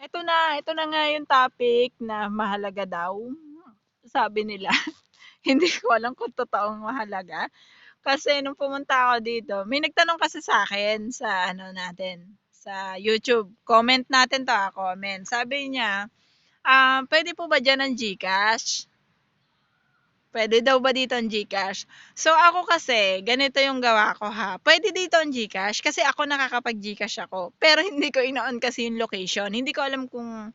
ito na nga yung topic na mahalaga daw, sabi nila. Hindi ko alam kung totoong mahalaga. Kasi nung pumunta ako dito, may nagtanong kasi sa akin sa ano natin, sa YouTube. Comment natin 'to, comment. Sabi niya, "Puwede po ba diyan ang GCash? Puwede daw ba dito ang GCash?" So ako kasi, ganito yung gawa ko ha, puwede dito ang GCash kasi ako nakakapag-GCash ako, pero hindi ko ino-on kasi yung location. Hindi ko alam kung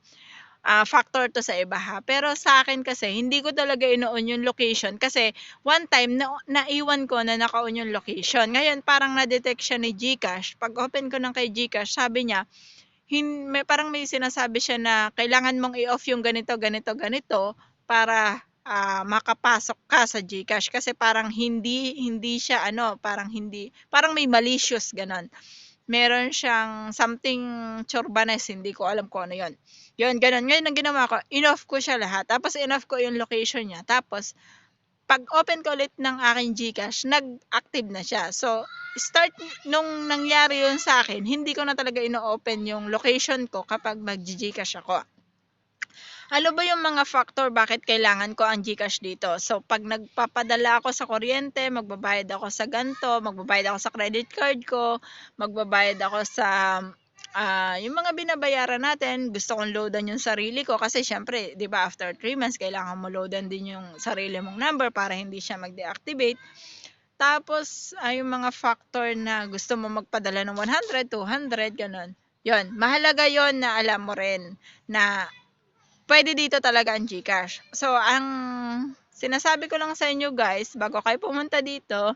factor 'to sa iba ha. Pero sa akin kasi hindi ko talaga ino-on yung location kasi one time na naiwan ko na naka-on yung location. Ngayon parang na-detect siya ni GCash. Pag open ko ng kay GCash, sabi niya, may parang may sinasabi siya na kailangan mong i-off yung ganito, ganito, ganito para makapasok ka sa GCash kasi parang hindi siya ano, parang may malicious ganon. Meron siyang something Chorbanes, hindi ko alam kung ano 'yon. 'Yon, gano'n. Ngayon ang ginawa ko, in-off ko siya lahat, tapos in-off ko yung location niya, tapos pag-open ko ulit ng aking GCash, nag-active na siya. So, start nung nangyari 'yun sa akin, hindi ko na talaga ino-open yung location ko kapag mag-Gcash ako. Ano ba yung mga factor bakit kailangan ko ang GCash dito? So, pag nagpapadala ako sa kuryente, magbabayad ako sa ganito, magbabayad ako sa credit card ko, magbabayad ako sa yung mga binabayaran natin, gusto kong loadan yung sarili ko kasi syempre, 'di ba, after 3 months kailangan mo loadan din yung sarili mong number para hindi siya mag-deactivate. Tapos, yung mga factor na gusto mo magpadala ng 100, 200, gano'n. 'Yon, mahalaga 'yon na alam mo rin na pwede dito talaga ang GCash. So, ang sinasabi ko lang sa inyo guys, bago kayo pumunta dito,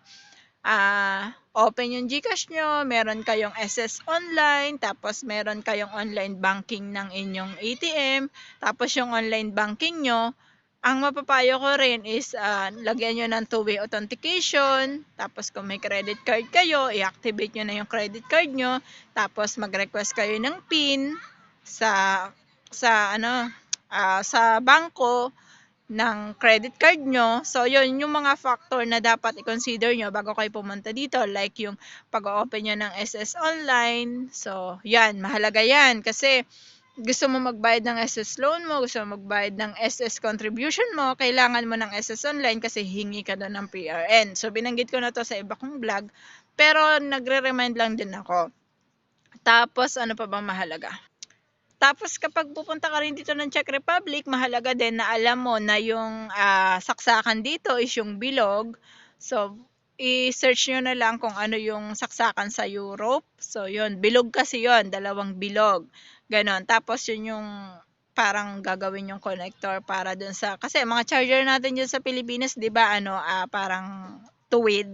open yung GCash nyo, meron kayong SS online, tapos meron kayong online banking ng inyong ATM, tapos yung online banking nyo, ang mapapayo ko rin is lagyan nyo ng two-way authentication, tapos kung may credit card kayo, i-activate nyo na yung credit card nyo, tapos mag-request kayo ng PIN sa sa bangko ng credit card nyo. So, yun yung mga factor na dapat i-consider nyo bago kayo pumunta dito. Like yung pag-open nyo ng SS Online. So, yan. Mahalaga yan. Kasi gusto mo magbayad ng SS loan mo, gusto mo magbayad ng SS contribution mo, kailangan mo ng SS Online kasi hingi ka doon ng PRN. So, binanggit ko na to sa iba kong vlog. Pero, nagre-remind lang din ako. Tapos, ano pa bang mahalaga? Tapos kapag pupunta ka rin dito ng Czech Republic, mahalaga din na alam mo na yung saksakan dito is yung bilog. So, i-search nyo na lang kung ano yung saksakan sa Europe. So, yun. Bilog kasi yun. Dalawang bilog. Ganon. Tapos, yun yung parang gagawin yung connector para dun sa... Kasi mga charger natin dyan sa Pilipinas, di ba, parang tuwid.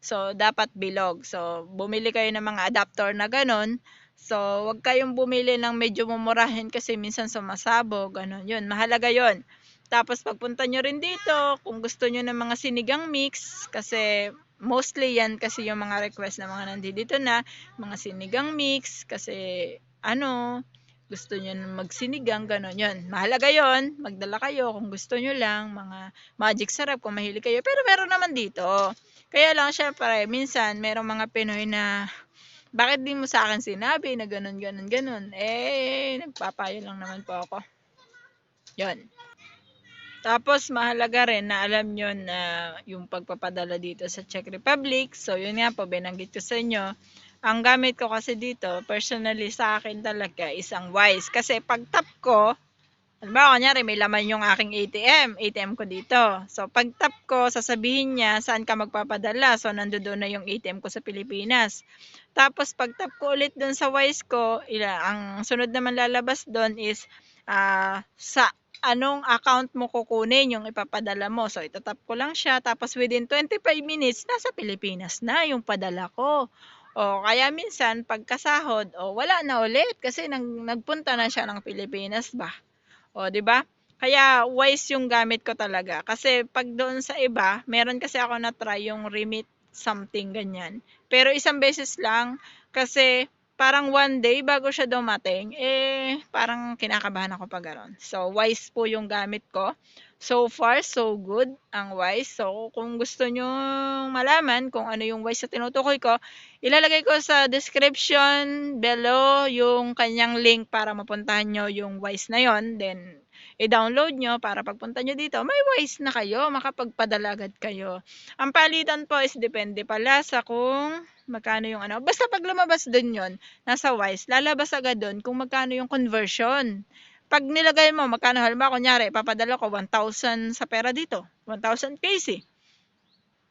So, dapat bilog. So, bumili kayo ng mga adapter na ganon. So, wag kayong bumili ng medyo mumurahin kasi minsan sumasabog, gano'n. 'Yun, mahalaga 'yun. Tapos pagpunta nyo rin dito, kung gusto nyo ng mga sinigang mix, kasi mostly yan kasi yung mga request ng mga nandito na, mga sinigang mix, kasi gusto nyo na magsinigang, gano'n. 'Yun, mahalaga 'yun. Magdala kayo kung gusto nyo lang, mga magic sarap kung mahilig kayo. Pero meron naman dito. Kaya lang syempre, minsan merong mga Pinoy na bakit di mo sa akin sinabi na ganun, ganun, ganun? Nagpapayo lang naman po ako. Yun. Tapos, mahalaga rin na alam nyo na yung pagpapadala dito sa Czech Republic. So, yun nga po, binanggit ko sa inyo. Ang gamit ko kasi dito, personally sa akin talaga, isang Wise. Kasi pag tap ko, halimbawa, kunyari, may laman yung aking ATM ko dito. So, pag tap ko, sasabihin niya saan ka magpapadala. So, nandoon na yung ATM ko sa Pilipinas. Tapos, pag tap ko ulit doon sa Wise ko, ang sunod naman lalabas doon is sa anong account mo kukunin yung ipapadala mo. So, itatap ko lang siya. Tapos, within 25 minutes, nasa Pilipinas na yung padala ko. O, kaya minsan, pagkasahod, wala na ulit kasi nagpunta na siya ng Pilipinas ba. O, di ba? Kaya Wise yung gamit ko talaga. Kasi pag doon sa iba, meron kasi ako na try yung remit something ganyan. Pero isang beses lang kasi parang one day bago siya dumating, parang kinakabahan ako pag gano'n. So, Wise po yung gamit ko. So far, so good ang Wise. So, kung gusto nyo malaman kung ano yung Wise na tinutukoy ko, ilalagay ko sa description below yung kanyang link para mapuntahan nyo yung Wise na yon. Then, i-download nyo para pagpunta nyo dito, may Wise na kayo, makapagpadala agad kayo. Ang palitan po is depende pala sa kung magkano yung ano. Basta pag lumabas dun yon nasa Wise, lalabas agad dun kung magkano yung conversion. Pag nilagay mo, magkano halimbawa, kunyari, papadala ko 1,000 sa pera dito, 1,000 PC.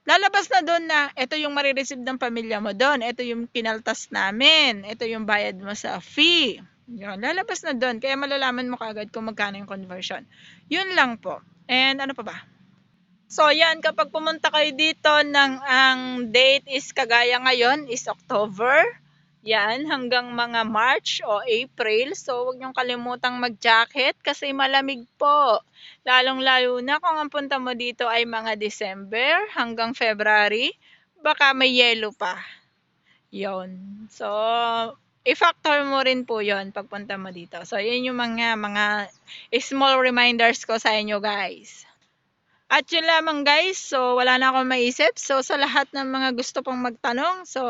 Lalabas na doon na ito yung marireceive ng pamilya mo doon, ito yung kinaltas namin, ito yung bayad mo sa fee. Yun, lalabas na doon. Kaya malalaman mo kaagad kung magkano yung conversion. Yun lang po. And ano pa ba? So, yan, kapag pumunta kayo dito ang date is kagaya ngayon is October. Yan, hanggang mga March o April. So, huwag niyong kalimutang mag-jacket kasi malamig po. Lalong-lalo na kung ang punta mo dito ay mga December hanggang February, baka may yelo pa. Yon. So, i-factor mo rin po yon pagpunta mo dito. So, yun yung mga small reminders ko sa inyo, guys. At yun lamang, guys. So, wala na akong maisip. So, sa lahat ng mga gusto pong magtanong, so,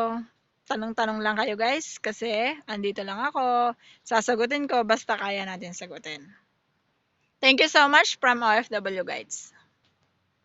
tanong-tanong lang kayo, guys. Kasi, andito lang ako. Sasagutin ko basta kaya natin sagutin. Thank you so much from OFW Guides.